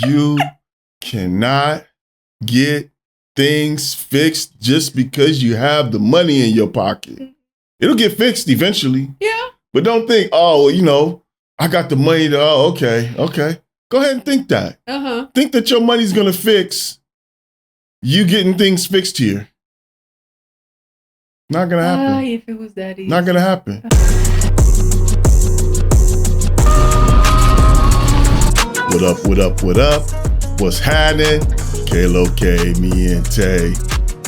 You cannot get things fixed just because you have the money in your pocket. It'll get fixed eventually. Yeah. But don't think, I got the money to, okay. Go ahead and think that. Uh-huh. Think that your money's going to fix you getting things fixed here. Not going to happen. If it was that easy. Not going to happen. What up? What's happening? Kalo K, me and Tay.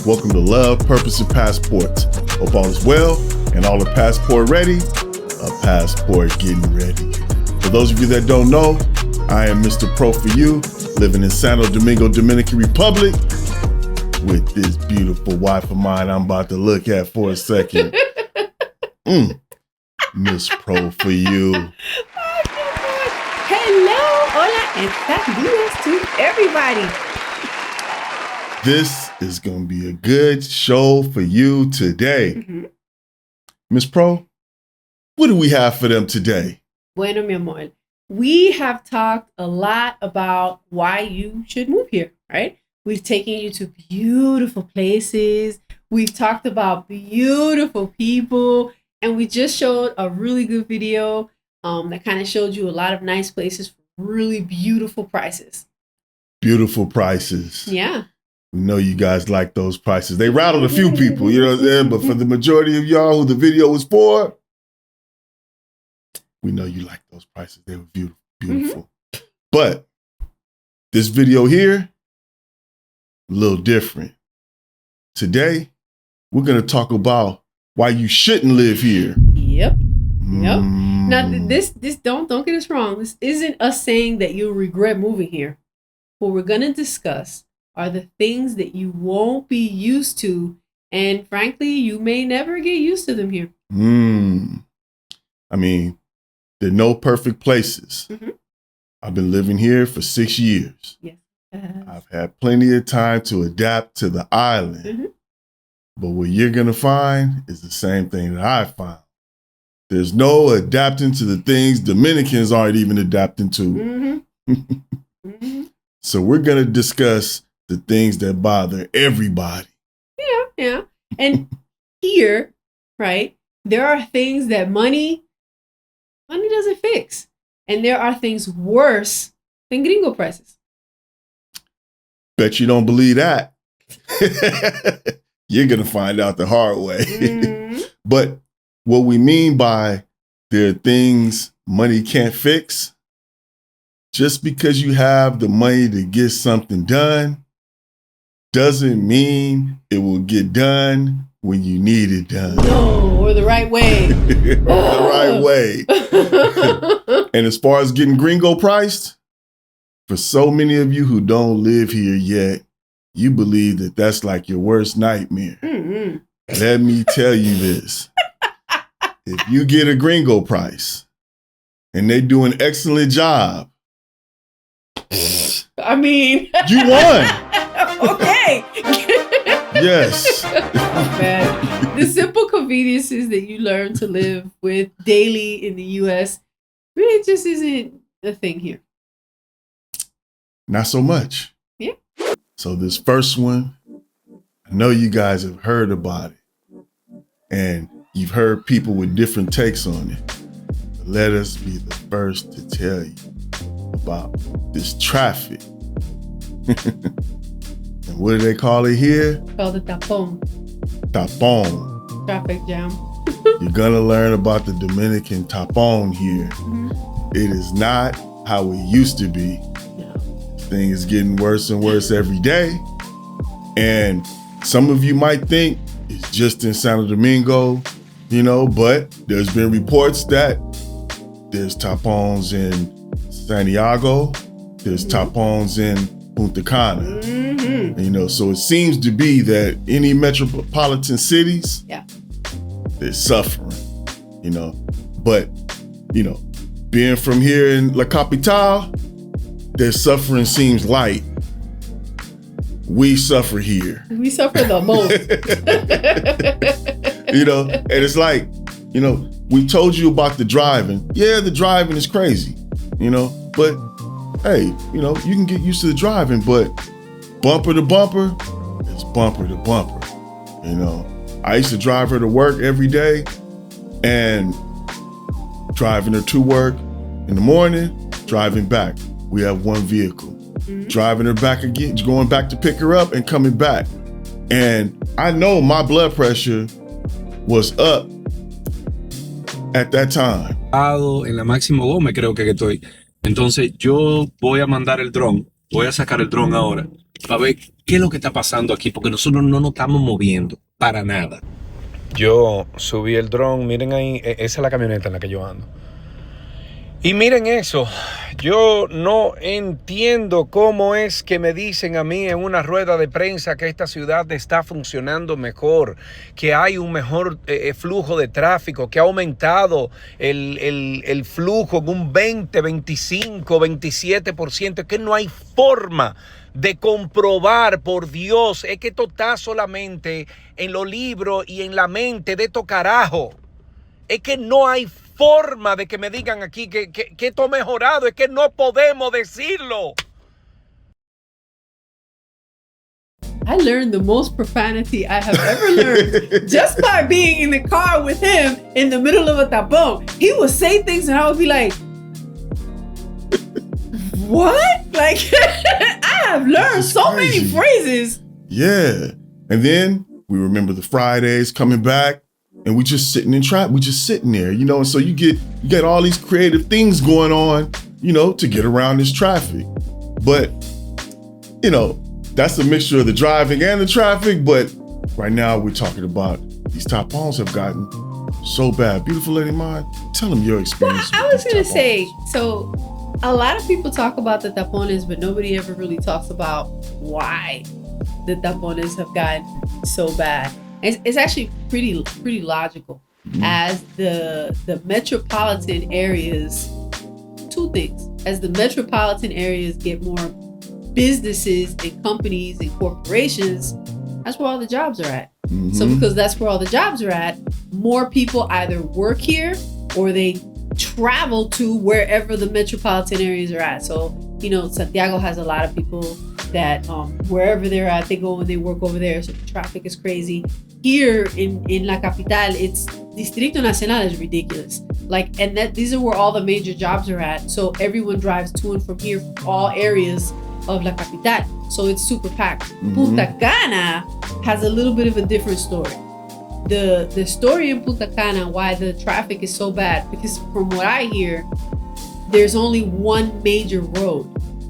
Welcome to Love, Purpose, and Passports. Hope all is well and all are passport ready. A passport getting ready. For those of you that don't know, I am Mr. Pro for you, living in Santo Domingo, Dominican Republic, with this beautiful wife of mine I'm about to look at for a second. Miss Pro for you. Hello, hola, and saludos to everybody. This is going to be a good show for you today. Miss Pro, what do we have for them today? Bueno, mi amor, we have talked a lot about why you should move here, right? We've taken you to beautiful places. We've talked about beautiful people. And we just showed a really good video that kind of showed you a lot of nice places for really beautiful prices. Beautiful prices. Yeah. We know you guys like those prices. They rattled a few people, you know what I'm saying? But for the majority of y'all who the video was for, we know you like those prices. They were beautiful. But this video here, a little different. Today, we're going to talk about why you shouldn't live here. Yep. Now, this don't get us wrong. This isn't us saying that you'll regret moving here. What we're going to discuss are the things that you won't be used to, and frankly, you may never get used to them here. I mean, there are no perfect places. I've been living here for 6 years. Yes. I've had plenty of time to adapt to the island. But what you're going to find is the same thing that I found. There's no adapting to the things Dominicans aren't even adapting to. So we're going to discuss the things that bother everybody. Yeah. And here, right, there are things that money doesn't fix. And there are things worse than gringo prices. Bet you don't believe that. You're going to find out the hard way. But what we mean by there are things money can't fix, just because you have the money to get something done doesn't mean it will get done when you need it done. No, or the right way. The right way. And as far as getting gringo priced, for so many of you who don't live here yet, you believe that that's like your worst nightmare. Let me tell you this. If you get a gringo price and they do an excellent job, I mean, you won. Okay. Yes. Man. The simple conveniences that you learn to live with daily in the U.S. really just isn't a thing here. Not so much. Yeah. So this first one, I know you guys have heard about it. And you've heard people with different takes on it. But let us be the first to tell you about this traffic. And what do they call it here? Called the Tapon. Tapon. Traffic jam. You're gonna learn about the Dominican Tapon here. It is not how it used to be. No. This thing is getting worse and worse every day. And some of you might think it's just in Santo Domingo, but there's been reports that there's tapons in Santiago, there's tapons in Punta Cana. So it seems to be that any metropolitan cities, they're suffering, But, being from here in La Capital, their suffering seems light. We suffer here. We suffer the most. And it's like, we told you about the driving. Yeah, the driving is crazy, but hey, you can get used to the driving, but bumper to bumper, it's bumper to bumper. I used to drive her to work every day, and driving her to work in the morning, driving back. We have one vehicle. Mm-hmm. Driving her back again, going back to pick her up and coming back. And I know my blood pressure was up at that time. En la máximo goma creo que estoy. Entonces yo voy a mandar el dron, voy a sacar el dron ahora para ver qué es lo que está pasando aquí, porque nosotros no nos estamos moviendo para nada. Yo subí el dron, miren ahí, esa es la camioneta en la que yo ando. Y miren eso, yo no entiendo cómo es que me dicen a mí en una rueda de prensa que esta ciudad está funcionando mejor, que hay un mejor flujo de tráfico, que ha aumentado el flujo en un 20, 25, 27%, que no hay forma de comprobar, por Dios, es que esto está solamente en los libros y en la mente de estos carajos. Es que no hay forma de que me digan aquí que esto ha mejorado, es que no podemos decirlo. I learned the most profanity I have ever learned just by being in the car with him in the middle of a tapon. He would say things and I would be like, what? Like, I have learned so many phrases. Yeah. And then we remember the Fridays coming back. And we just sitting in traffic. We just sitting there, and so you get all these creative things going on, to get around this traffic. But, that's a mixture of the driving and the traffic. But right now we're talking about these tapons have gotten so bad. Beautiful lady mine, tell them your experience. Well, I was going to say, so a lot of people talk about the tapones, but nobody ever really talks about why the tapones have gotten so bad. It's actually pretty logical. Mm-hmm. As the metropolitan areas, two things. As the metropolitan areas get more businesses and companies and corporations, that's where all the jobs are at. Mm-hmm. So because that's where all the jobs are at, more people either work here or they travel to wherever the metropolitan areas are at. So, Santiago has a lot of people that wherever they're at, they go and they work over there. So the traffic is crazy. Here in La Capital, it's Distrito Nacional is ridiculous. These are where all the major jobs are at. So everyone drives to and from here, from all areas of La Capital. So it's super packed. Mm-hmm. Punta Cana has a little bit of a different story. The story in Punta Cana, why the traffic is so bad, because from what I hear, there's only one major road.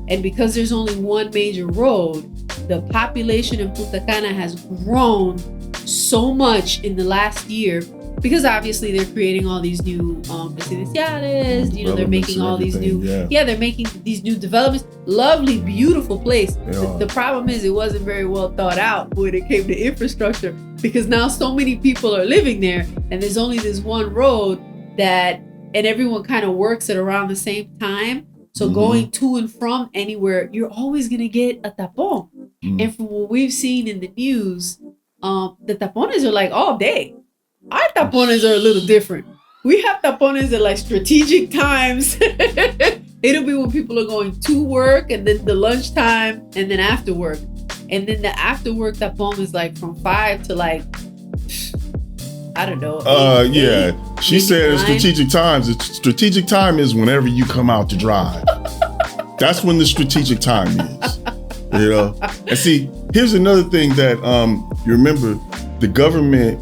And because there's only one major road, the population in Punta Cana has grown so much in the last year, because obviously they're creating all these new residenciales, they're making all these new, they're making these new developments. Lovely, beautiful place. The problem is it wasn't very well thought out when it came to infrastructure, because now so many people are living there and there's only this one road and everyone kind of works at around the same time. So going to and from anywhere, you're always going to get a tapon. And from what we've seen in the news, the tapones are like all day. Our tapones are a little different. We have tapones at strategic times. It'll be when people are going to work, and then the lunchtime, and then after work. And then the after work tapon is from 5 to I don't know. 8, she said it's strategic times. Strategic time is whenever you come out to drive. That's when the strategic time is. And see, here's another thing that you remember, the government,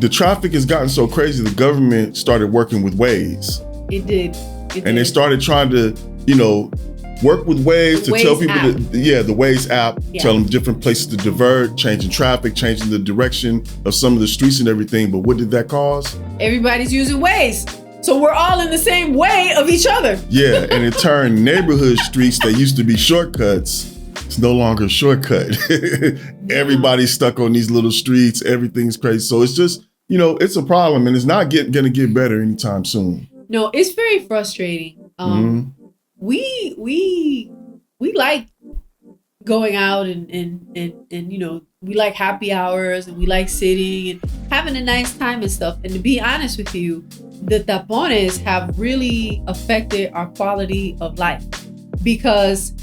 the traffic has gotten so crazy, the government started working with Waze. It did. They started trying to, work with Waze to tell people the Waze app, tell them different places to divert, changing traffic, changing the direction of some of the streets and everything. But what did that cause? Everybody's using Waze. So we're all in the same way of each other. Yeah, and it turned neighborhood streets that used to be shortcuts. It's no longer a shortcut. Everybody's stuck on these little streets. Everything's crazy. So it's just, it's a problem, and it's not going to get better anytime soon. No, it's very frustrating. We like going out and we like happy hours, and we like sitting and having a nice time and stuff. And to be honest with you, the tapones have really affected our quality of life. because,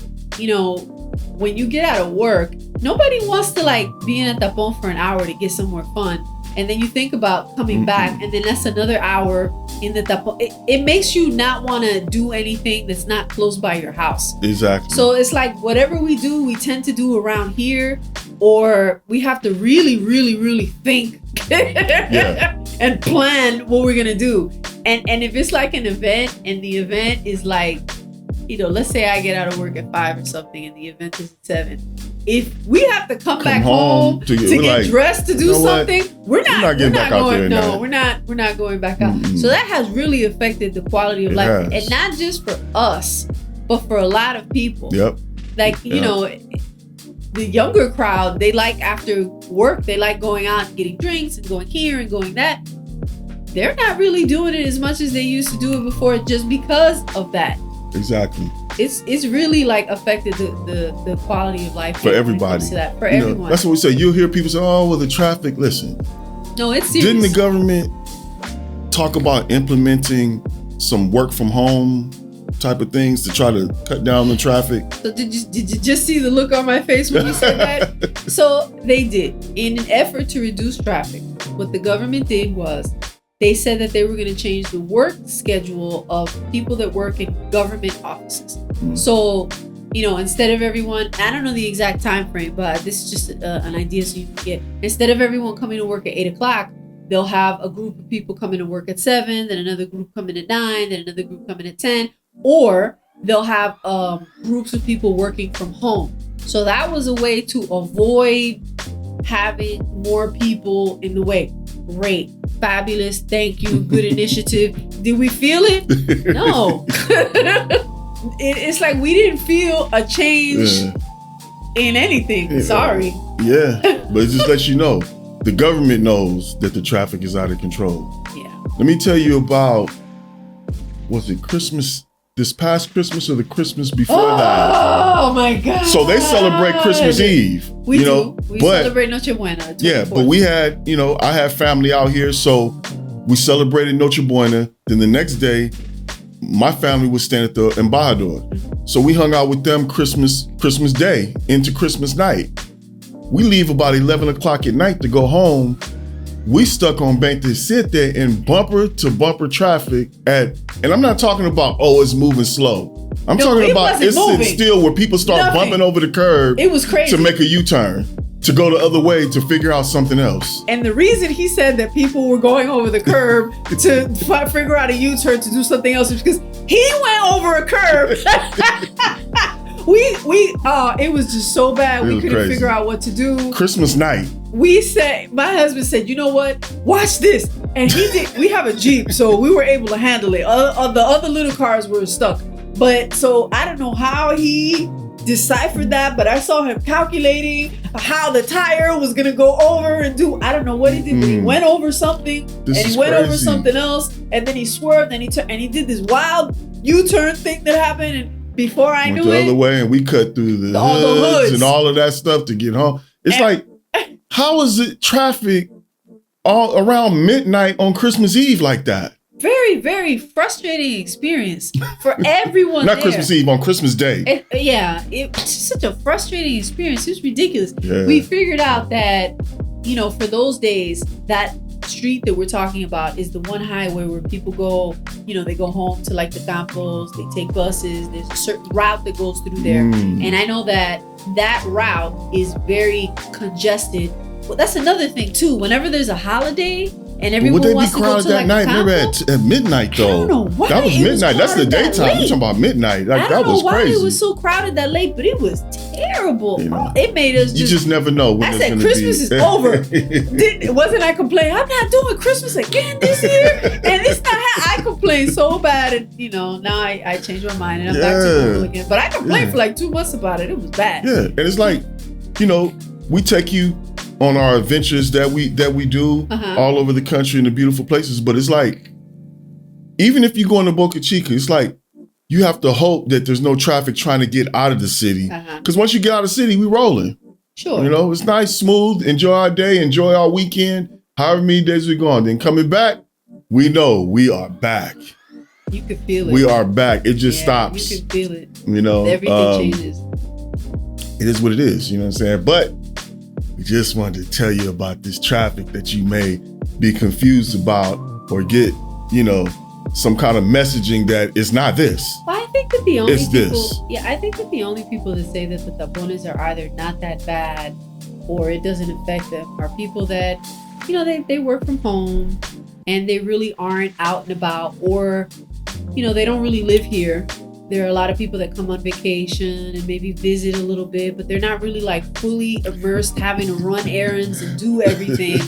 when you get out of work, nobody wants to like be in a Tapon for an hour to get somewhere fun. And then you think about coming back, and then that's another hour in the Tapon. It makes you not want to do anything that's not close by your house. Exactly. So it's like whatever we do, we tend to do around here, or we have to really, really, really think and plan what we're gonna do. And if it's like an event, and the event is like, let's say I get out of work at 5 or something, and the event is at 7. If we have to come back home to get dressed to do something, we're not getting back out there. No, we're not going back out. So that has really affected the quality of life, and not just for us, but for a lot of people. Yep. Like the younger crowd, they like after work, they like going out and getting drinks and going here and going that. They're not really doing it as much as they used to do it before, just because of that. Exactly. It's really like affected the quality of life for everybody. For everyone. That's what we say. You'll hear people say, "Oh, well, the traffic." Listen, no, it's serious. Didn't the government talk about implementing some work from home type of things to try to cut down the traffic? So did you just see the look on my face when you said that? So they did. In an effort to reduce traffic, what the government did was they said that they were going to change the work schedule of people that work in government offices. So, instead of everyone, I don't know the exact time frame, but this is just an idea so you can get, instead of everyone coming to work at 8 o'clock, they'll have a group of people coming to work at 7, then another group coming at 9, then another group coming at 10, or they'll have groups of people working from home. So that was a way to avoid having more people in the way. Great. Fabulous. Thank you. Good initiative. Did we feel it? No. It's like we didn't feel a change in anything. Yeah. Sorry. Yeah. But it just lets you know, the government knows that the traffic is out of control. Yeah. Let me tell you about, was it Christmas, this past Christmas or the Christmas before that? Oh my God. So they celebrate Christmas Eve. We do. We celebrate Noche Buena. Yeah, but we had, I had family out here, so we celebrated Noche Buena. Then the next day, my family was staying at the Embajador. So we hung out with them Christmas Day into Christmas night. We leave about 11 o'clock at night to go home. We stuck on Bank to sit there in bumper to bumper traffic and I'm not talking about, it's moving slow. I'm talking about it's sitting still where people start bumping over the curb. It was crazy. To make a U-turn, to go the other way, to figure out something else. And the reason he said that people were going over the curb to figure out a U-turn to do something else is because he went over a curb. It was just so bad. We couldn't figure out what to do. Christmas night. My husband said, you know what? Watch this. And he did. We have a Jeep, so we were able to handle it. The other little cars were stuck. But so I don't know how he deciphered that, but I saw him calculating how the tire was going to go over and do, I don't know what he did, but he went over something over something else. And then he swerved and he did this wild U-turn thing that happened. And before I knew it, the other way, and we cut through the hoods and all of that stuff to get home. It's like, how is it traffic all around midnight on Christmas Eve like that? Very, very frustrating experience for everyone. Not there. Christmas Eve, on Christmas Day. It's such a frustrating experience. It's ridiculous. Yeah. We figured out that, for those days, that street that we're talking about is the one highway where people go, they go home to like the Campos, they take buses, there's a certain route that goes through there. And I know that route is very congested. Well, that's another thing too. Whenever there's a holiday and everyone wants to go to like that night? Maybe at midnight though. I don't know why. That was midnight. That's the daytime. You're talking about midnight. Like, that was crazy. I don't know why it was so crowded that late, but it was terrible. It made us You just never know when I said Christmas is over. Wasn't I complaining? I'm not doing Christmas again this year. And it's not how I complained so bad. And now I changed my mind and I'm back to normal again. But I complained for like 2 months about it. It was bad. Yeah. And it's like, we take you on our adventures that we do all over the country in the beautiful places. But it's like, even if you go into Boca Chica, it's like, you have to hope that there's no traffic trying to get out of the city. Because once you get out of the city, we rolling. Sure. It's nice, smooth, enjoy our day, enjoy our weekend, however many days we're gone. Then coming back, we know we are back. You could feel it. We are back. It just stops. You can feel it. You know, everything changes. It is what it is. You know what I'm saying? But we just wanted to tell you about this traffic that you may be confused about or get, you know, some kind of messaging that it's not this. Well, I think that the only It's people, this. I think that the only people that say that the tapones are either not that bad or it doesn't affect them are people that, you know, they work from home and they really aren't out and about, or, you know, they don't really live here. There are a lot of people that come on vacation and maybe visit a little bit, but they're not really like fully immersed, having to run errands and do everything.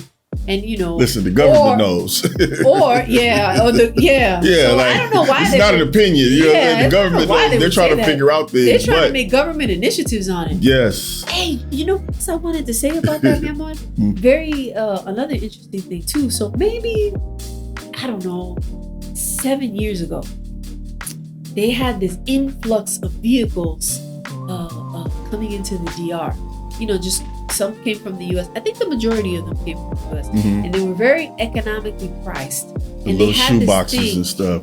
And, you know, Listen, the government knows. Yeah. So like, I don't know why it's not an opinion. You know, the government knows. They're trying to figure out things. They're trying to make government initiatives on it. Yes. Hey, you know what I wanted to say about that, mi amor? Very another interesting thing too. So maybe, I don't know, 7 years ago, they had this influx of vehicles coming into the DR. You know, just some came from the U.S. I think the majority of them came from the U.S. And they were very economically priced. The and little they had shoe this boxes thing, and stuff.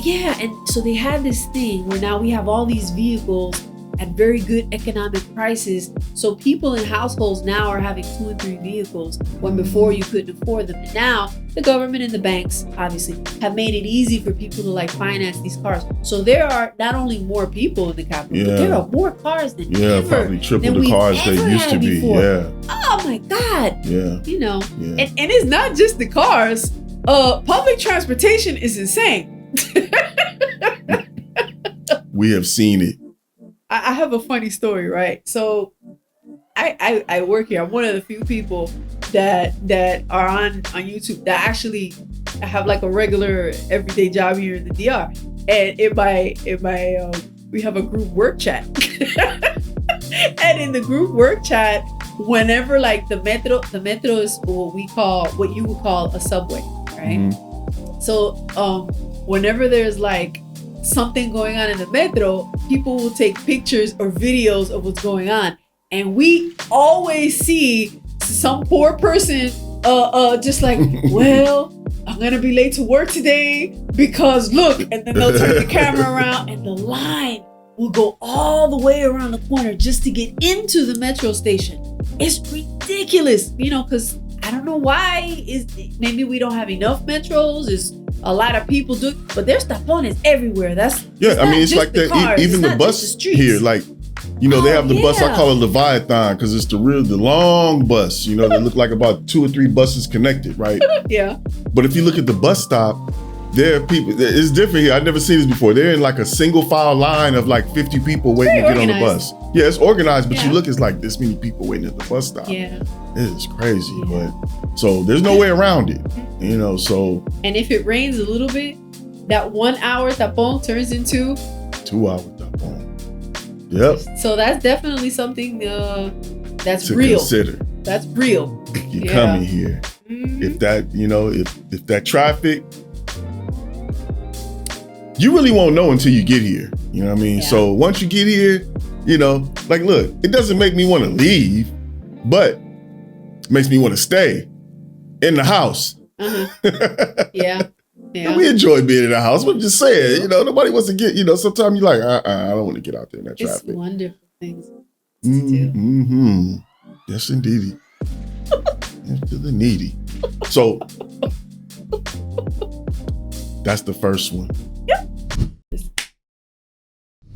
Yeah, and so they had this thing where now we have all these vehicles at very good economic prices. So people in households now are having 2 and 3 vehicles when before you couldn't afford them. And now the government and the banks obviously have made it easy for people to like finance these cars. So there are not only more people in the capital, but there are more cars than ever. Probably triple the cars they used to be. Before. Yeah. Oh my God. Yeah. You know, and it's not just the cars. Public transportation is insane. We have seen it. I have a funny story, right? So I work here. I'm one of the few people that are on YouTube that actually have like a regular everyday job here in the DR. And in my we have a group work chat. And in the group work chat, whenever like the metro is what you would call a subway, right? So whenever there's like something going on in the metro, people will take pictures or videos of what's going on, and we always see some poor person just like, well, I'm gonna be late to work today because look, and then they'll turn the camera around and the line will go all the way around the corner just to get into the metro station. It's ridiculous, you know, because I don't know why. Maybe we don't have enough metros. Is a lot of people do, but there's tapones everywhere. It's like that. Even the bus here, like, you know, they have the bus. I call it Leviathan because it's the long bus. You know, they look like about 2 or 3 buses connected, right? Yeah. But if you look at the bus stop, there are people. It's different here. I've never seen this before. They're in like a single file line of like 50 people waiting to get on the bus. Yeah, it's organized, but you look, it's like this many people waiting at the bus stop. Yeah. It is crazy, but so there's no way around it, you know. So, and if it rains a little bit, that 1 hour tapon turns into 2 hour tapon. Yep. So that's definitely something that's to real. Consider. That's real. If you're coming here, if that, you know, if that traffic, you really won't know until you get here. You know what I mean? Yeah. So once you get here, you know, like, look, it doesn't make me want to leave, but it makes me want to stay in the house. Yeah. And we enjoy being in the house. I'm just saying, you know, nobody wants to get, you know, sometimes you're like, I don't want to get out there in that traffic. It's wonderful things to do. Yes, indeedy. Yes, to the needy. So that's the first one.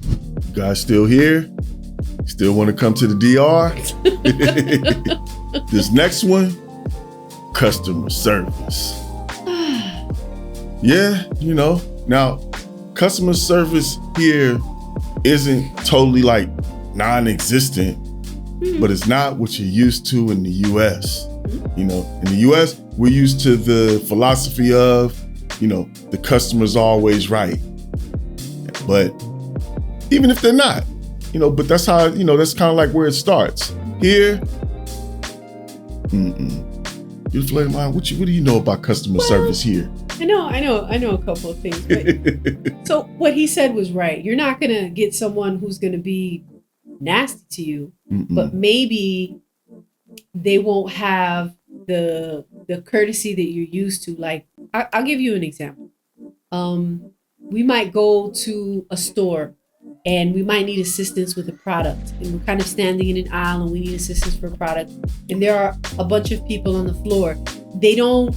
You guys still here? Still want to come to the DR? This next one, customer service. Yeah, you know, now customer service here isn't totally like non-existent, but it's not what you're used to in the US. You know, in the US, we're used to the philosophy of, you know, the customer's always right. But even if they're not, you know, but that's how, you know, that's kind of like where it starts. Here, you're flirting mind. What do you know about customer service here? I know a couple of things. But so what he said was right. You're not gonna get someone who's gonna be nasty to you, but maybe they won't have the courtesy that you're used to. Like, I'll give you an example. we might go to a store and we might need assistance with a product, and we're kind of standing in an aisle and we need assistance for a product, and there are a bunch of people on the floor. They won't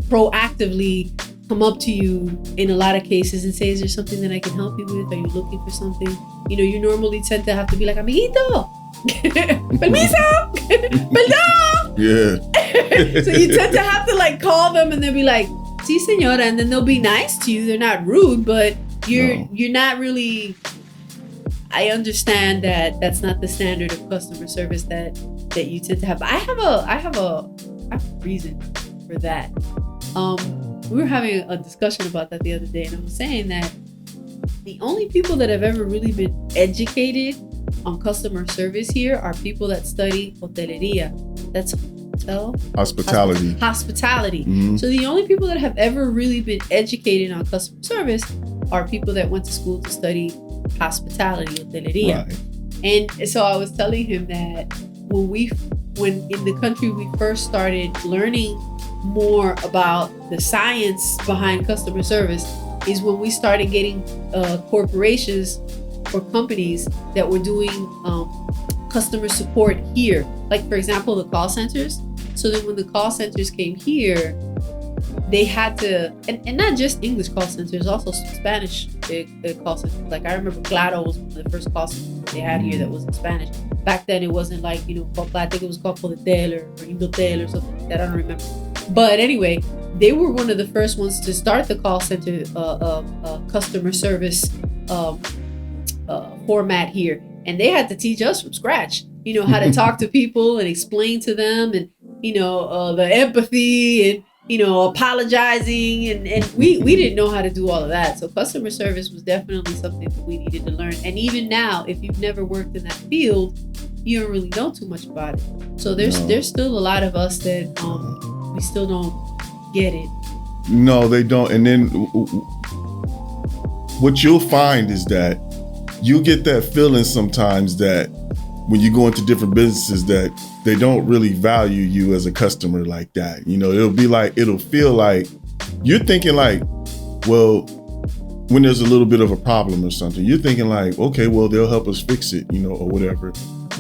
proactively come up to you in a lot of cases and say, is there something that I can help you with? Are you looking for something? You know, you normally tend to have to be like, amiguito, permiso, perdón. Yeah. So you tend to have to like call them and they'll be like, sí, señora, and then they'll be nice to you. They're not rude, but you're not really. I understand that that's not the standard of customer service that you tend to have. I have a reason for that. We were having a discussion about that the other day, and I was saying that the only people that have ever really been educated on customer service here are people that study hotelería. That's hospitality. Mm-hmm. So the only people that have ever really been educated on customer service are people that went to school to study hospitality, hotelería. Right. And so I was telling him that when in the country we first started learning more about the science behind customer service is when we started getting corporations or companies that were doing customer support here. Like, for example, the call centers. So then when the call centers came here, they had to, and not just English call centers, also Spanish call centers. Like, I remember Claro was one of the first call centers they had here that was in Spanish. Back then, it wasn't like, I think it was called Politel or Inverter or something like that. I don't remember. But anyway, they were one of the first ones to start the call center customer service format here. And they had to teach us from scratch, how to talk to people and explain to them, and, the empathy and, apologizing. And we didn't know how to do all of that. So customer service was definitely something that we needed to learn. And even now, if you've never worked in that field, you don't really know too much about it. So there's still a lot of us that we still don't get it. No, they don't. And then what you'll find is that you get that feeling sometimes that when you go into different businesses that they don't really value you as a customer like that. It'll feel like you're thinking like, well, when there's a little bit of a problem or something, you're thinking like, okay, well, they'll help us fix it, or whatever.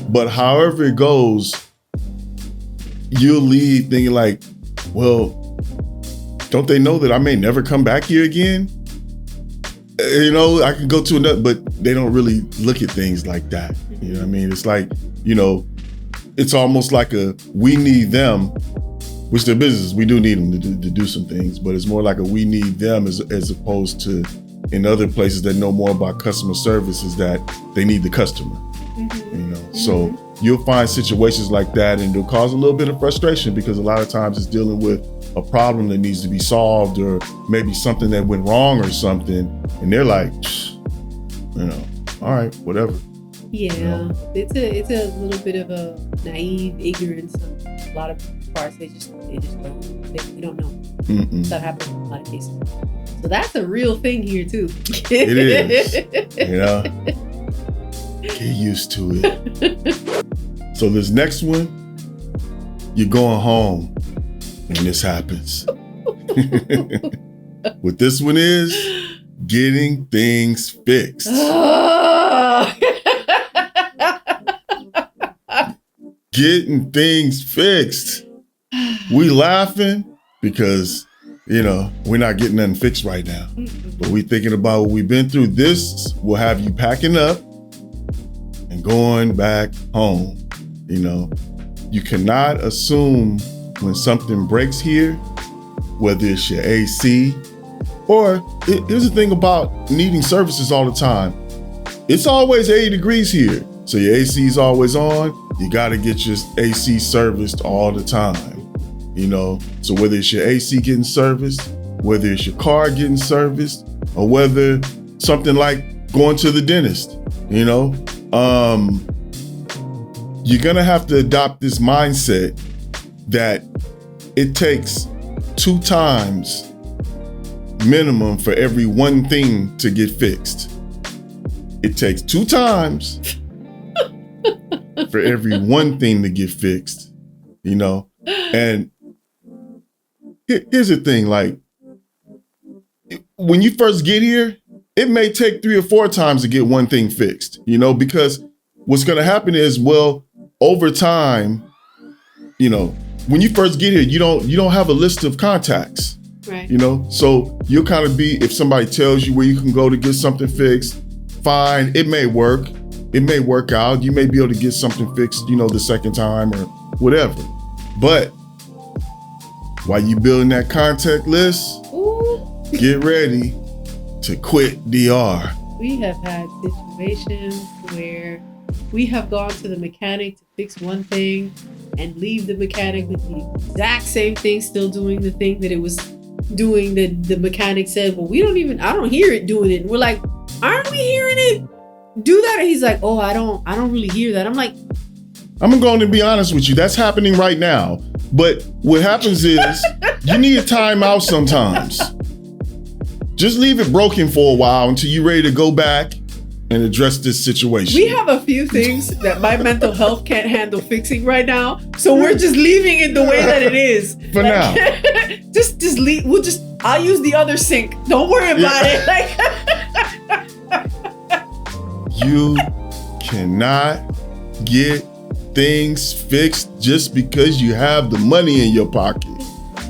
But however it goes, you'll leave thinking like, well, don't they know that I may never come back here again? I can go to another, but they don't really look at things like that. You know what I mean? It's like, it's almost like we need them, which they're business. We do need them to do some things, but it's more like we need them as opposed to in other places that know more about customer service is that they need the customer. So you'll find situations like that, and it'll cause a little bit of frustration because a lot of times it's dealing with a problem that needs to be solved, or maybe something that went wrong or something, and they're like, all right, whatever. Yeah, it's a little bit of a naive ignorance on a lot of parts. They just don't know. Mm-mm. That happens in a lot of cases. So that's a real thing here too. It is. Get used to it. So this next one, you're going home when this happens. What this one is, getting things fixed. Getting things fixed. We laughing because, we're not getting nothing fixed right now. But we thinking about what we've been through. This will have you packing up and going back home. You cannot assume when something breaks here, whether it's your AC, or here's the thing about needing services all the time. It's always 80 degrees here. So your AC is always on. You got to get your AC serviced all the time. So whether it's your AC getting serviced, whether it's your car getting serviced, or whether something like going to the dentist, you're going to have to adopt this mindset that it takes 2 times minimum for every one thing to get fixed. It takes 2 times for every one thing to get fixed, And here's the thing, like, when you first get here, it may take 3 or 4 times to get one thing fixed, you know, because what's going to happen is, well, over time, you know, when you first get here, you don't have a list of contacts, right? You know, so you'll kind of be, if somebody tells you where you can go to get something fixed, fine, it may work out. You may be able to get something fixed, you know, the second time or whatever. But while you building that contact list, Ooh. Get ready to quit DR. We have had situations where we have gone to the mechanic to fix one thing and leave the mechanic with the exact same thing, still doing the thing that it was doing, that the mechanic said, well, I don't hear it doing it. And we're like, aren't we hearing it do that? And he's like, oh, I don't really hear that. I'm like, I'm going to be honest with you. That's happening right now. But what happens is you need a timeout sometimes. Just leave it broken for a while until you're ready to go back and address this situation. we have a few things that my mental health can't handle fixing right now. So we're just leaving it the way that it is. For now. just leave. I'll use the other sink. Don't worry about it. You cannot get things fixed just because you have the money in your pocket.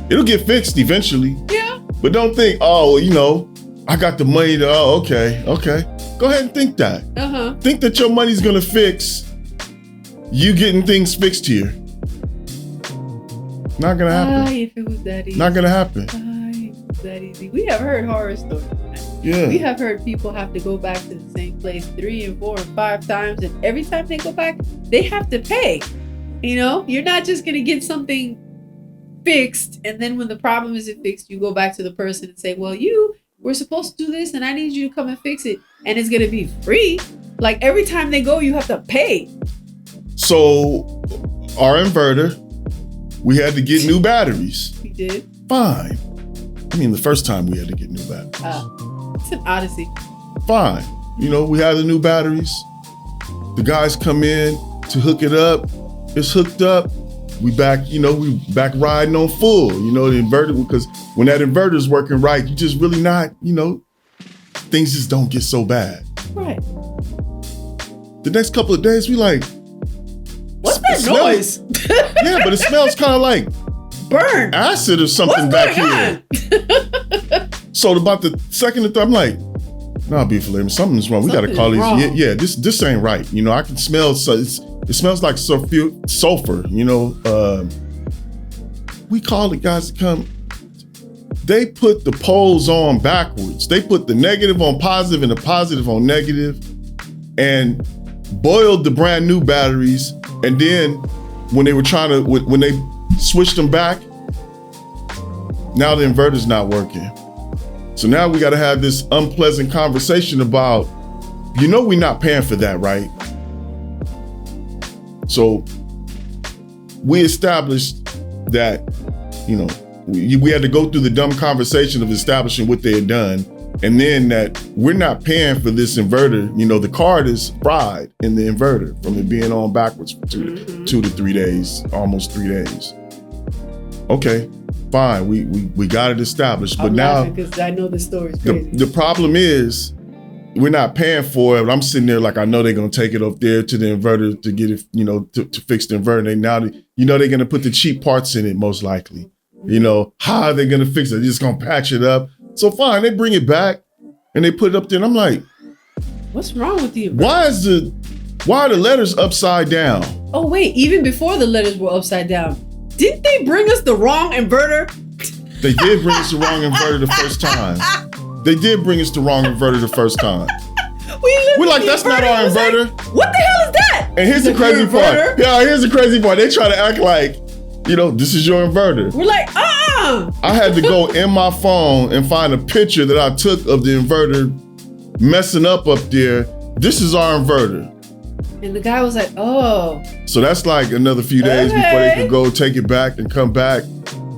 It'll get fixed eventually. Yeah. But don't think, oh, you know, I got the money to, okay. Go ahead and think that. Uh-huh. Think that your money's gonna fix you getting things fixed here. Not gonna happen. If it was that easy. Not gonna happen. If it was that easy. We have heard horror stories. Yeah. We have heard people have to go back to the same place 3 and 4 and 5 times, and every time they go back, they have to pay. You know, you're not just gonna get something fixed, and then when the problem isn't fixed, you go back to the person and say, well, you were supposed to do this, and I need you to come and fix it, and it's gonna be free. Like every time they go, you have to pay. So our inverter, we had to get new batteries. We did. Fine. I mean, the first time we had to get new batteries. It's an odyssey. Fine. You know, we had the new batteries. The guys come in to hook it up. It's hooked up. We back riding on full, you know, the inverter, because when that inverter is working right, you just really not, you know, things just don't get so bad. Right. The next couple of days, we like, what's that noise? Yeah, but it smells kind of like burn acid or something back here. So about the second or third, I'm like, nah, Beefler, something's wrong. We got to call these. Yeah, this ain't right. You know, I can smell. So it smells like sulfur. You know, we called the guys to come. They put the poles on backwards. They put the negative on positive and the positive on negative, and boiled the brand new batteries. And then when they were when they switched them back, now the inverter's not working. So now we got to have this unpleasant conversation about, you know, we're not paying for that, right? So we established that, you know, we had to go through the dumb conversation of establishing what they had done. And then that we're not paying for this inverter. You know, the card is fried in the inverter from it being on backwards for 2 to 3 days, almost 3 days. Okay, fine, we got it established. But now, because I know the story's crazy. The problem is we're not paying for it. But I'm sitting there like, I know they're gonna take it up there to the inverter to get it, you know, to fix the inverter. They're gonna put the cheap parts in it most likely. You know, how are they gonna fix it? They're just gonna patch it up. So fine, they bring it back and they put it up there, and I'm like, what's wrong with you? Why are the letters upside down? Oh wait, even before the letters were upside down, didn't they bring us the wrong inverter? They did bring us the wrong inverter the first time. They did bring us the wrong inverter the first time. We're like, that's not our inverter. Like, what the hell is that? And here's the crazy part. Yeah, here's the crazy part. They try to act like, you know, this is your inverter. We're like, I had to go in my phone and find a picture that I took of the inverter messing up there. This is our inverter. And the guy was like, oh. So that's like another few days before they could go take it back and come back.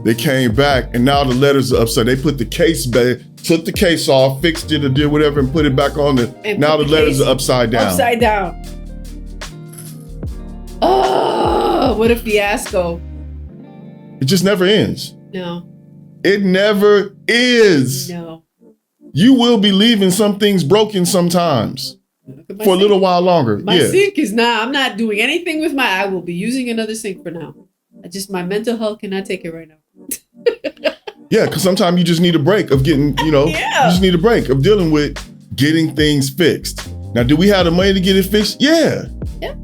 They came back and now the letters are upside. They put the case back, took the case off, fixed it or did whatever and put it back on. Now the letters are upside down. Upside down. Oh, what a fiasco. It just never ends. No. It never is. No. you will be leaving some things broken sometimes for a little while longer. My sink is I'm not doing anything with I will be using another sink for now. My mental health cannot take it right now. Yeah, because sometimes you just need a break of getting, you just need a break of dealing with getting things fixed. Now, do we have the money to get it fixed? Yeah. Yeah.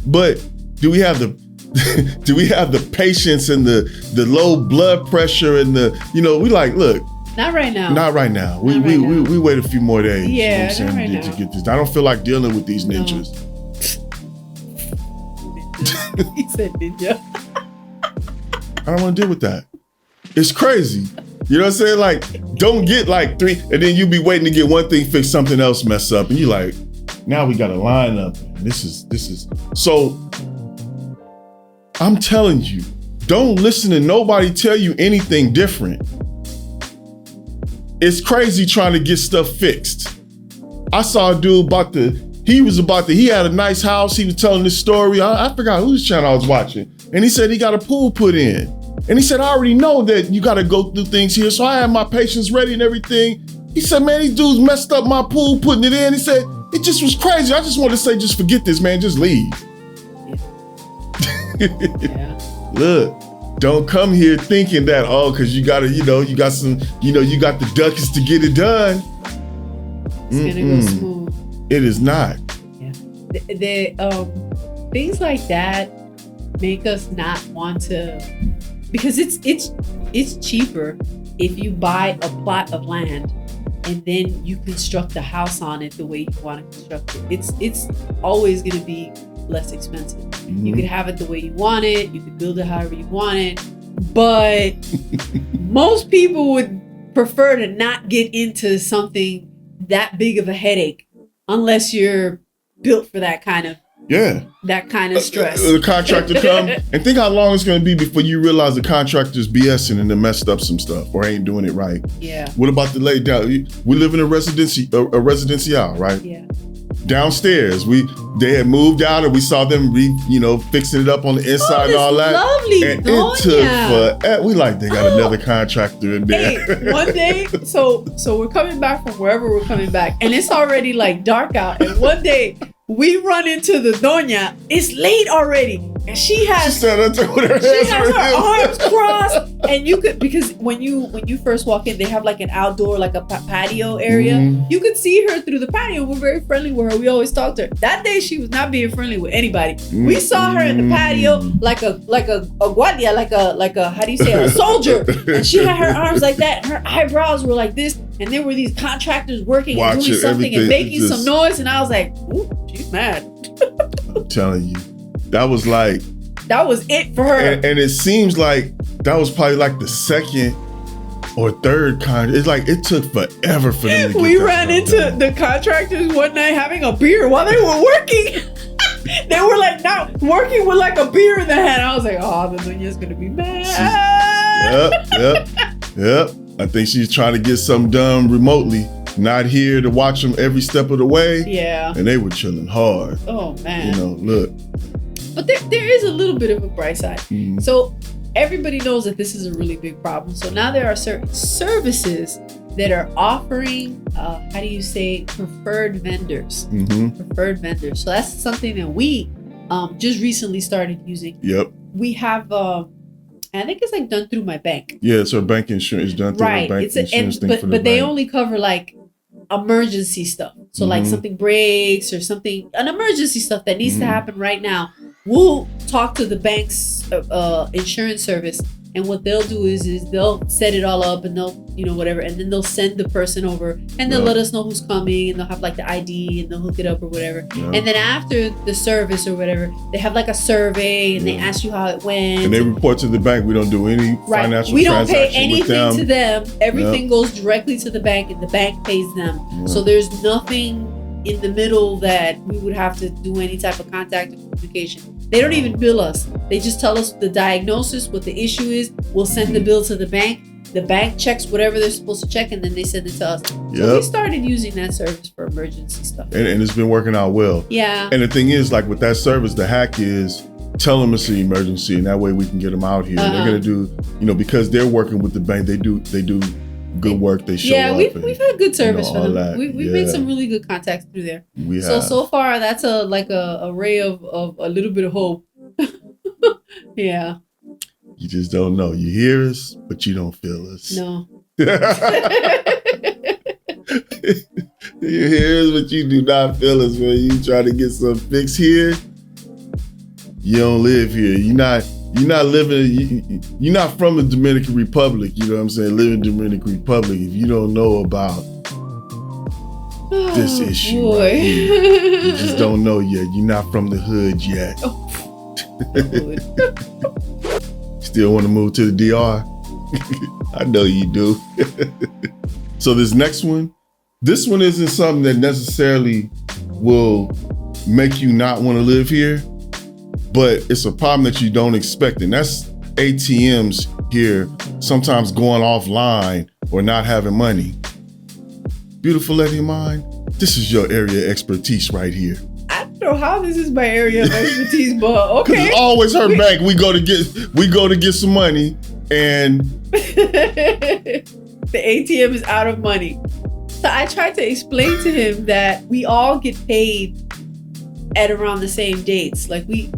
But do we have the patience and the low blood pressure and we like, look. Not right now. Not right now. We wait a few more days. Yeah, to get this. I don't feel like dealing with these ninjas. He said ninja. I don't want to deal with that. It's crazy. You know what I'm saying? Like, don't get like 3, and then you be waiting to get one thing fixed, something else mess up, and you like, now we got to line up. This is so. I'm telling you, don't listen to nobody tell you anything different. It's crazy trying to get stuff fixed. I saw a dude he had a nice house. He was telling this story. I forgot whose channel I was watching. And he said he got a pool put in. And he said, I already know that you got to go through things here. So I had my patience ready and everything. He said, man, these dudes messed up my pool putting it in. He said, it just was crazy. I just wanted to say, just forget this, man. Just leave. Yeah. Look, don't come here thinking that, because you got to, you got the ducats to get it done. It's going to go smooth. It is not. Yeah. The things like that make us not want to, because it's cheaper if you buy a plot of land and then you construct a house on it the way you want to construct it. It's always going to be less expensive. Mm-hmm. You could have it the way you want it. You could build it however you want it. But most people would prefer to not get into something that big of a headache unless you're built for that kind of stress. The contractor come and think how long it's going to be before you realize the contractor's BSing and then messed up some stuff or ain't doing it right. Yeah. What about the lay down? We live in a residency, right? Yeah. Downstairs, they had moved out and we saw them fixing it up on the inside and all that. Lovely, and it took forever. We they got another contractor in there. Hey, one day, so we're coming back from wherever we're coming back, and it's already like dark out. And one day we run into the doña. It's late already, and she has her arms crossed, and you could, because when you first walk in, they have like an outdoor, like a patio area. Mm-hmm. You could see her through the patio. We're very friendly with her. We always talk to her. That day she was not being friendly with anybody. Mm-hmm. We saw her in the patio like a guardia, like a how do you say, a soldier, and she had her arms like that. And her eyebrows were like this, and there were these contractors working and doing something and making some noise, and I was like, ooh, she's mad. I'm telling you, that was it for her. And it seems like that was probably like the second or third contract. It's like it took forever for them to get We ran into the contractors one night having a beer while they were working. They were like now working with like a beer in their hand. I was like, oh, the doña's gonna be mad. Yep. I think she's trying to get something done remotely. Not here to watch them every step of the way. Yeah. And they were chilling hard. Oh, man. Look. But there is a little bit of a bright side. Mm-hmm. So everybody knows that this is a really big problem. So now there are certain services that are offering, preferred vendors. Mm-hmm. Preferred vendors. So that's something that we just recently started using. Yep. We have... I think it's like done through my bank. Yeah, so bank insurance is done through the bank insurance thing for the but they only cover like emergency stuff. So like something breaks or an emergency stuff that needs to happen right now. We'll talk to the bank's insurance service, and what they'll do is they'll set it all up and they'll whatever, and then they'll send the person over and they'll let us know who's coming, and they'll have like the ID and they'll hook it up or whatever. Yeah. And then after the service or whatever, they have like a survey and they ask you how it went. And they report to the bank. We don't do any financial We don't pay transaction anything to them. Everything goes directly to the bank and the bank pays them. Yeah. So there's nothing in the middle that we would have to do any type of contact or communication. They don't even bill us. They just tell us the diagnosis, what the issue is. We'll send the bill to the bank. The bank checks whatever they're supposed to check, and then they send it to us. So we started using that service for emergency stuff. And it's been working out well. Yeah. And the thing is, like with that service, the hack is tell them it's an emergency, and that way we can get them out here. They're going to do, because they're working with the bank, they do good work. They show yeah, up. we've had good service you know, for them. all that. We've made some really good contacts through there. We have. So far, that's a ray of a little bit of hope. Yeah. You just don't know. You hear us, but you don't feel us. No. You hear us, but you do not feel us. When you try to get some fix here, you don't live here. You're not living. You're not from the Dominican Republic. You know what I'm saying? Live in Dominican Republic. If you don't know about this issue, right here, you just don't know yet. You're not from the hood yet. Still want to move to the DR? I know you do. So this next one, this one isn't something that necessarily will make you not want to live here, but it's a problem that you don't expect. And that's ATMs here sometimes going offline or not having money. Beautiful lady of mine, this is your area of expertise right here. I don't know how this is my area of expertise, but okay. Because it's always her bank. We go to get some money, and the ATM is out of money. So I tried to explain to him that we all get paid at around the same dates. Like the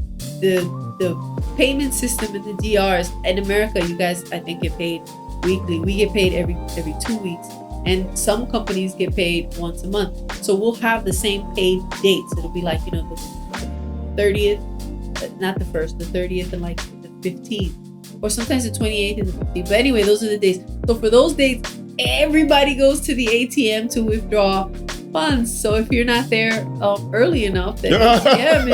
payment system in the DRs in America, you guys I think get paid weekly. We get paid every 2 weeks. And some companies get paid once a month. So we'll have the same paid dates. It'll be like, the 30th, not the 1st, the 30th and like the 15th. Or sometimes the 28th and the 15th. But anyway, those are the days. So for those dates, everybody goes to the ATM to withdraw funds. So if you're not there early enough, the ATM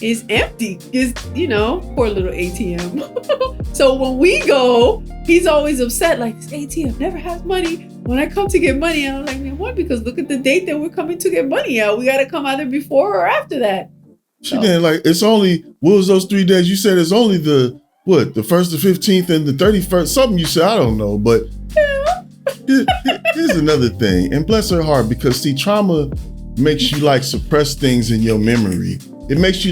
is empty. Is poor little ATM. So when we go, he's always upset, like, this ATM never has money. When I come to get money, I'm like, man, what? Because look at the date that we're coming to get money out. We got to come either before or after that. She didn't it's only, what was those 3 days? You said it's only the 1st, the 15th, and the 31st. Something you said, I don't know, but here's another thing. And bless her heart, because see, trauma makes you suppress things in your memory. It makes you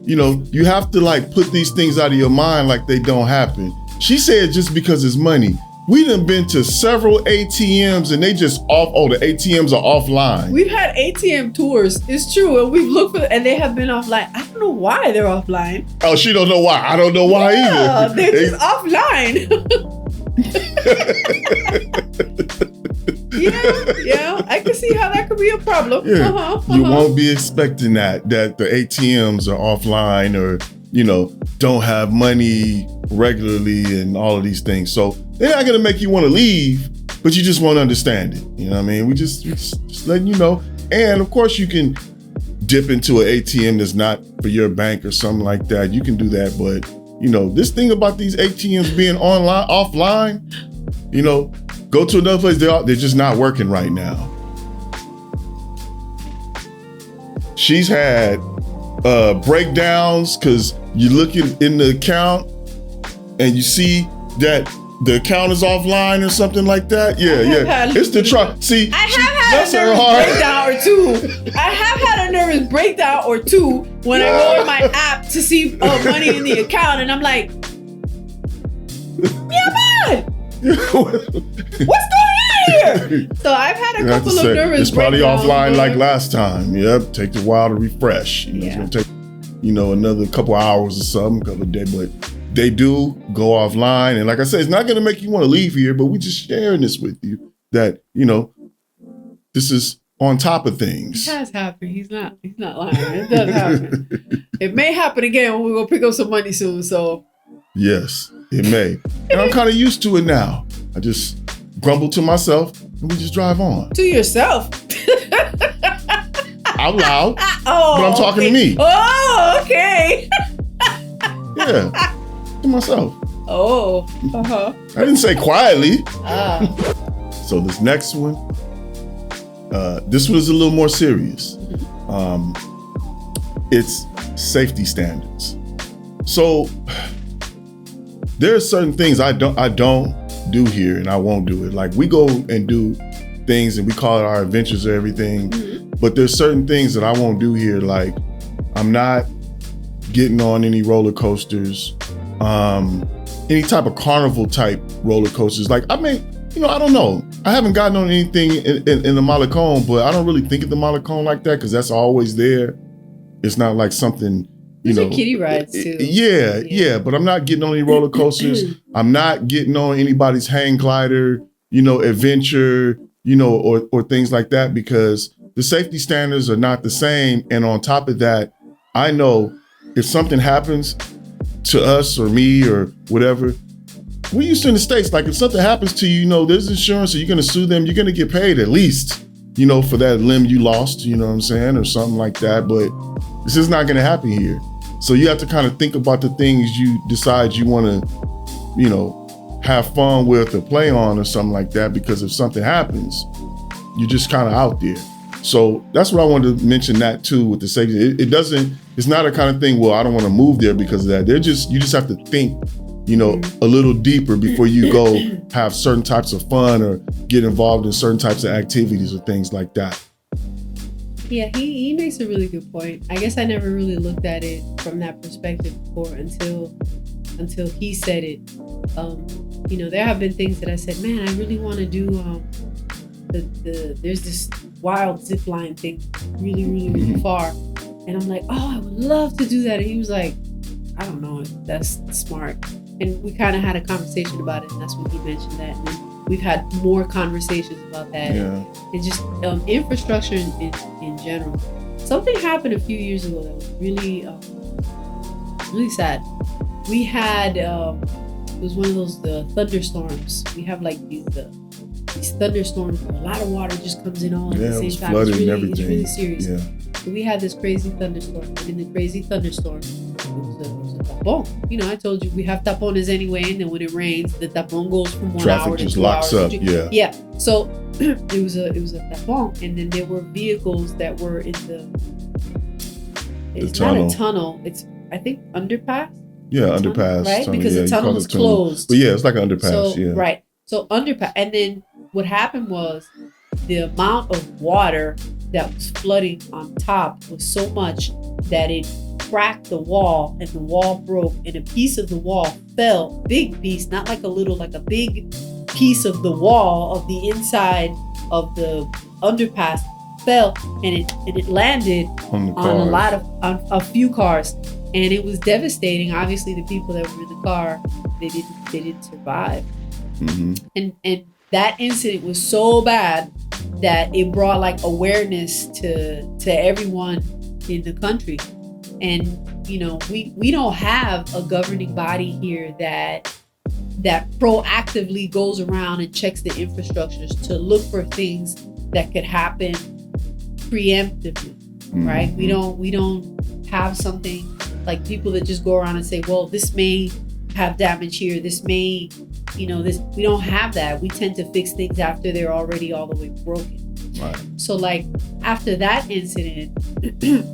you have to put these things out of your mind like they don't happen. She said just because it's money. We done been to several ATMs and they just the ATMs are offline. We've had ATM tours, it's true, and we've looked for, and they have been offline. I don't know why they're offline. Oh, she don't know why. I don't know why either. They're just offline. Yeah, I can see how that could be a problem. Yeah. You won't be expecting that the ATMs are offline or, don't have money regularly and all of these things. So they're not going to make you want to leave, but you just won't understand it. You know what I mean? We just letting you know. And of course you can dip into an ATM that's not for your bank or something like that. You can do that. But, this thing about these ATMs being offline, go to another place. They're just not working right now. She's had breakdowns because you look in the account and you see that the account is offline or something like that. Yeah. It's the truck. See, I have had a nervous breakdown or two. I have had a nervous breakdown or two when I go in my app to see money in the account, and I'm like, man, what's going on here? So I've had a couple of nervous breakdowns. It's probably offline like last time. Yep, takes a while to refresh. It's gonna take another couple hours or something, couple of days, but they do go offline. And like I said, it's not gonna make you want to leave here, but we just sharing this with you that this is on top of things. It has happened. He's not lying. It does happen. It may happen again when we go pick up some money soon. So yes, it may. And I'm kind of used to it now. I just grumble to myself and we just drive on. To yourself. Out loud. But I'm talking to me. Oh, okay. Yeah. To myself. Oh. I didn't say quietly. So this next one, this one is a little more serious. It's safety standards. So there are certain things I don't do here, and I won't do it. Like, we go and do things and we call it our adventures or everything, but there's certain things that I won't do here. Like, I'm not getting on any roller coasters. any type of carnival type roller coasters. Like, I mean, I don't know. I haven't gotten on anything in the Malecón, but I don't really think of the Malecón like that because that's always there. It's not like something, Those are kiddie rides too. Yeah. But I'm not getting on any roller coasters. I'm not getting on anybody's hang glider, adventure, or things like that because the safety standards are not the same. And on top of that, I know if something happens to us or me or whatever, we're used to in the States, like if something happens to you, there's insurance, so you're going to sue them, you're going to get paid at least, for that limb you lost, you know what I'm saying, or something like that. But this is not going to happen here. So you have to kind of think about the things you decide you want to, have fun with or play on or something like that, because if something happens, you're just kind of out there. So that's what I wanted to mention that too with the safety. It's not a kind of thing, well, I don't want to move there because of that. You just have to think, a little deeper before you go have certain types of fun or get involved in certain types of activities or things like that. Yeah, he makes a really good point. I guess I never really looked at it from that perspective before until he said it. There have been things that I said, man, I really want to do there's this wild zip line thing really, really, really far. And I'm like, oh, I would love to do that. And he was like, I don't know if that's smart. And we kind of had a conversation about it, and that's when he mentioned that. And then we've had more conversations about that. Yeah. And just infrastructure in general. Something happened a few years ago that was really, really sad. We had, it was one of those thunderstorms. We have like these thunderstorms where a lot of water just comes in all at the same time. Flooded and everything. It's really serious. Yeah. So we had this crazy thunderstorm. And in the crazy thunderstorm, it was a tapon. I told you we have tapones anyway, and then when it rains, the tapon goes from 1 Traffic hour to just 2 locks hours. up. Yeah. Yeah. So it was a tapon, and then there were vehicles that were in it's not a tunnel. It's, I think, underpass. Yeah, underpass. Right? Because the tunnel was closed. But yeah, it's like an underpass. So, yeah. Right. So underpass. And then what happened was the amount of water that was flooding on top was so much that it cracked the wall, and the wall broke, and a piece of the wall fell, big piece, not like a little, like a big piece of the wall of the inside of the underpass fell, and it landed on a few cars, and it was devastating. Obviously, the people that were in the car, they didn't survive. Mm-hmm. And that incident was so bad that it brought like awareness to everyone in the country. And we don't have a governing body here that proactively goes around and checks the infrastructures to look for things that could happen preemptively, right? We don't have something like people that just go around and say, well, this may have damage here, this may, this. We don't have that. We tend to fix things after they're already all the way broken. Right. So like after that incident,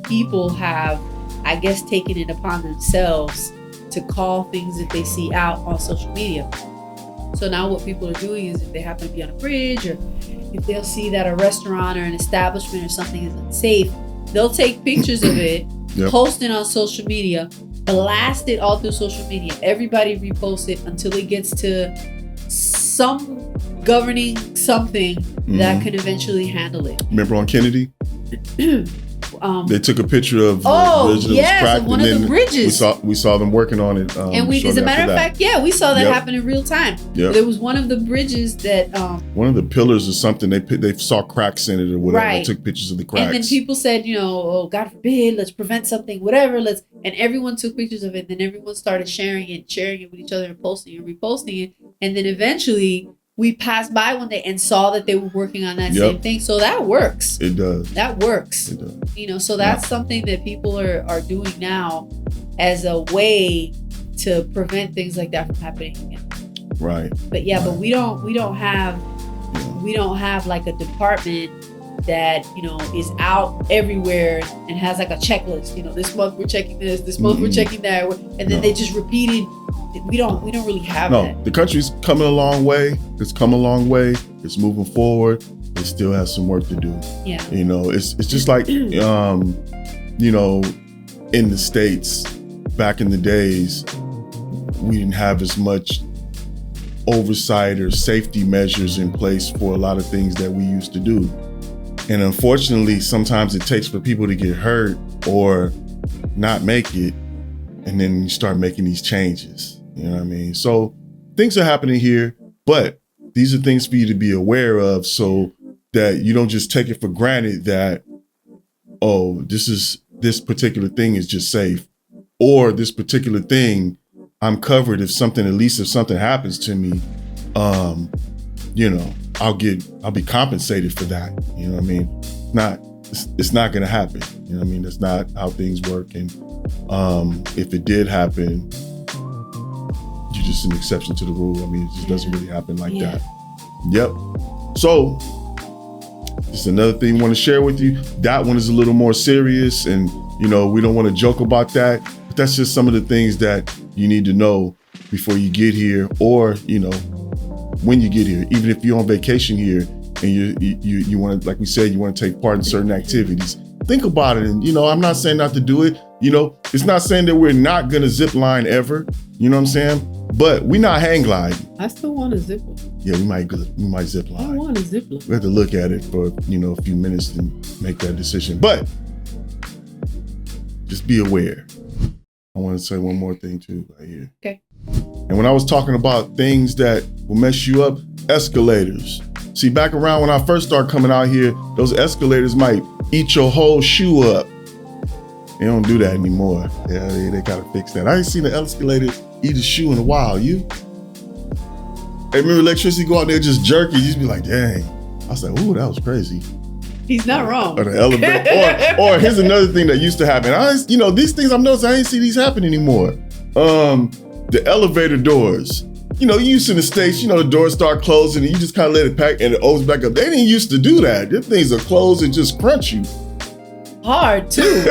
people have, I guess, taken it upon themselves to call things that they see out on social media. So now what people are doing is, if they happen to be on a bridge, or if they'll see that a restaurant or an establishment or something is unsafe, they'll take pictures of it, post it on social media, blast it all through social media. Everybody reposts it until it gets to some governing something that can eventually handle it. Remember on Kennedy? They took a picture of of one of the bridges. We saw them working on it. And we, as a matter of fact, we saw that happen in real time. Yep. There was one of the bridges that one of the pillars or something, they saw cracks in it or whatever. Right. They took pictures of the cracks. And then people said, oh, God forbid, let's prevent something, whatever. And everyone took pictures of it. And then everyone started sharing it with each other, and posting and reposting it. And then eventually we passed by one day and saw that they were working on that same thing. So that works. It does. That works. It does. So that's something that people are doing now as a way to prevent things like that from happening again. Right. But but we don't have like a department that is out everywhere and has like a checklist. This month we're checking this month we're checking that, and then they just repeated. We don't really have that. No, the country's coming a long way. It's come a long way. It's moving forward. It still has some work to do. Yeah. It's just like in the States back in the days, we didn't have as much oversight or safety measures in place for a lot of things that we used to do. And unfortunately, sometimes it takes for people to get hurt or not make it, and then you start making these changes. You know what I mean? So things are happening here, but these are things for you to be aware of so that you don't just take it for granted that, oh, this particular thing is just safe, or this particular thing I'm covered if something happens to me, you know, I'll be compensated for that. You know what I mean? It's not gonna happen. You know what I mean? That's not how things work. And if it did happen, you're just an exception to the rule. I mean, it just doesn't really happen like that. Yep. So just another thing I want to share with you. That one is a little more serious, and you know, we don't want to joke about that, but that's just some of the things that you need to know before you get here, or you know, when you get here. Even if you're on vacation here and you want to, like we said, you want to take part in certain activities, think about it. And you know, I'm not saying not to do it. You know, it's not saying that we're not gonna zip line ever. You know what I'm saying? But we not hang gliding. I still want a zip line. Yeah, we might zip line. I want a zip line. We have to look at it for, you know, a few minutes and make that decision. But just be aware. I want to say one more thing too right here. Okay. And when I was talking about things that will mess you up, escalators. See, back around when I first started coming out here, those escalators might eat your whole shoe up. They don't do that anymore. Yeah, they gotta fix that. I ain't seen an escalator eat a shoe in a while. You? Hey, remember electricity go out there just jerky? You just be like, dang. I was like, ooh, that was crazy. He's not wrong. Or the elevator. or here's another thing that used to happen. You know, these things I've noticed, I ain't see these happen anymore. The elevator doors. You know, you used to in the States, you know, the doors start closing and you just kind of let it pack and it opens back up. They didn't used to do that. Them things are closed and just crunch you. Hard too.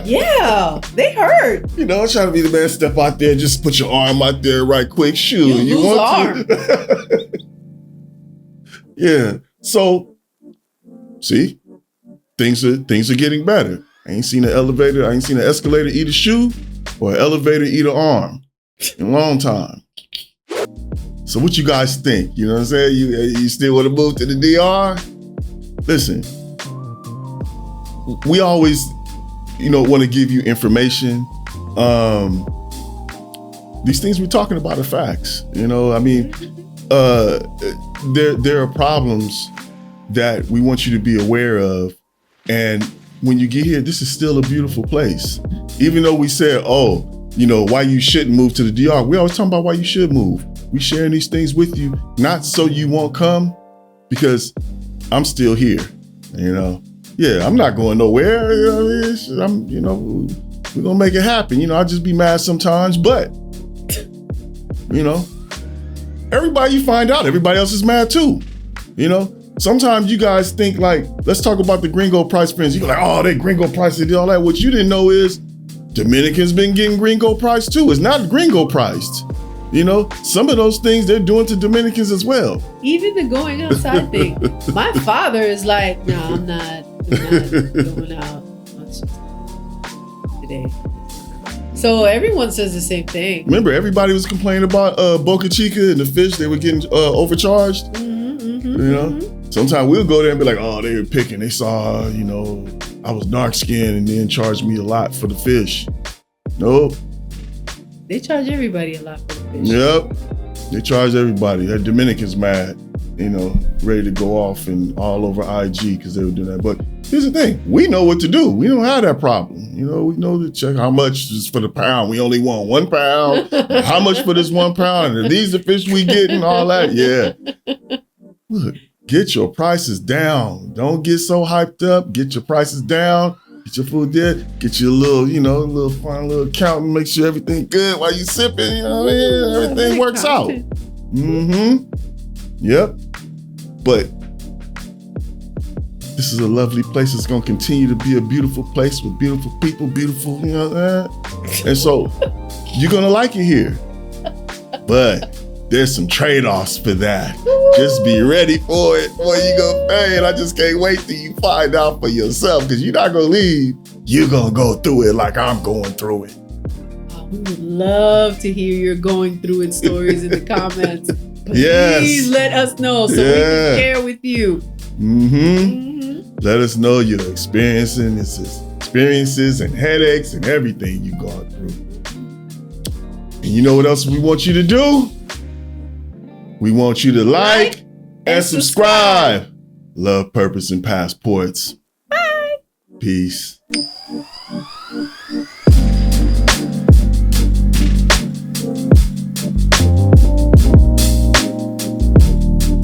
Yeah, they hurt. You know, trying to be the man, step out there, just put your arm out there right quick, shoot. You lose arm. Yeah. So, see, things are getting better. I ain't seen an escalator eat a shoe or an elevator eat an arm in a long time. So what you guys think? You know what I'm saying? You still want to move to the DR? Listen, we always, you know, want to give you information. These things we're talking about are facts. You know, I mean, there are problems that we want you to be aware of. And when you get here, this is still a beautiful place. Even though we said, oh, you know, why you shouldn't move to the DR, we always talking about why you should move. We sharing these things with you, not so you won't come, because I'm still here, you know. Yeah, I'm not going nowhere. You know, we're gonna make it happen. You know, I'll just be mad sometimes, but you know, everybody you find out, everybody else is mad too. You know, sometimes you guys think like, let's talk about the gringo price friends. You go like, oh, they gringo price, they did all that. What you didn't know is Dominicans been getting gringo price too. It's not gringo priced. You know, some of those things they're doing to Dominicans as well. Even the going outside thing. My father is like, no, I'm not going out much today. So everyone says the same thing. Remember, everybody was complaining about Boca Chica and the fish. They were getting overcharged. You know, sometimes we'll go there and be like, oh, they were picking. They saw, you know, I was dark skinned and then charged me a lot for the fish. Nope. They charge everybody a lot for the fish. Yep. They charge everybody. That Dominican's mad, you know, ready to go off and all over IG because they were doing that. But here's the thing. We know what to do. We don't have that problem. You know, we know to check how much is for the pound. We only want 1 pound. How much for this 1 pound? And these the fish we get and all that. Yeah. Look, get your prices down. Don't get so hyped up. Get your prices down. Get your food there. Get you a little, you know, a little fun little account and make sure everything good while you sipping. You know what I mean? Everything works out. Yep. But this is a lovely place. It's going to continue to be a beautiful place with beautiful people, beautiful, you know that? And so you're going to like it here. But there's some trade-offs for that. Just be ready for it before you go pay. And I just can't wait till you find out for yourself, because you're not going to leave. You're going to go through it like I'm going through it. Oh We would love to hear your going through it stories in the comments. Please let us know so we can share with you. Let us know your experiences and headaches and everything you've gone through. And you know what else we want you to do? We want you to like and subscribe. Love, purpose, and passports. Bye. Peace.